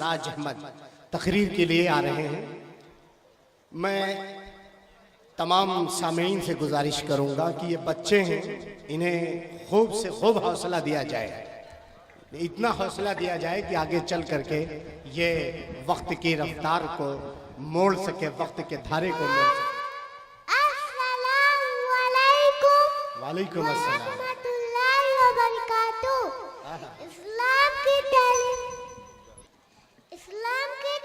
सरफराज अहमद तकरीर के लिए आ रहे हैं। मैं तमाम सामीन से गुजारिश करूंगा कि ये बच्चे हैं, इन्हें खूब से खूब हौसला दिया जाए, इतना हौसला दिया जाए कि आगे चल करके ये वक्त की रफ्तार को मोड़ सके, वक्त के धारे को मोड़ सके। अस्सलामु अलैकुम वालेकुम अस्सलाम। रहमतुल्लाहि व बरकातुहू। इस्लाम की